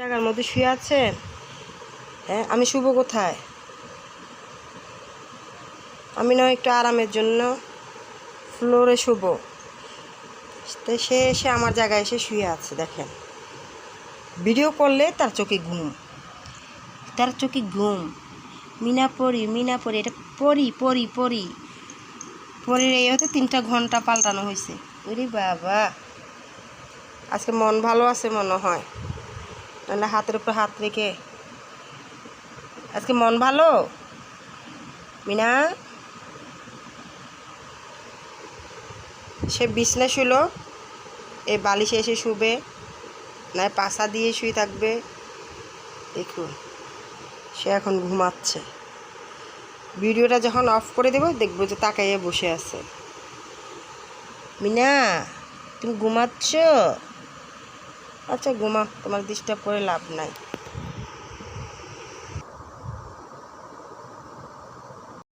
জায়গার মধ্যে শুয়ে আছেন? হ্যাঁ, আমি শুভ কোথায়? আমি নয় একটু আরামের জন্য ফ্লোরে শুভ, তো সে এসে আমার জায়গায় এসে শুয়ে আছে। দেখেন, ভিডিও করলে তার চোখে ঘুম, তার চোখে ঘুম। মিনাপরি, মিনাপরি, এটা পরি পরি পরি পরির এই হতে 3টা ঘন্টা পাল্টানো হয়েছে। ওরে বাবা, আজকে মন ভালো আছে মনে হয়, নাহলে হাতের উপর হাত রেখে। আজকে মন ভালো মিনা? সে বিছনা শুলো, এই বালিশে এসে শুবে, না পাশা দিয়ে শুয়ে থাকবে। দেখুন, সে এখন ঘুমাচ্ছে। ভিডিওটা যখন অফ করে দেবো দেখবো যে তাকাইয়ে বসে আছে। মিনা, তুমি ঘুমাচ্ছ? আচ্ছা ঘুমা, তোমার ডিস্টার্ব করে লাভ নাই।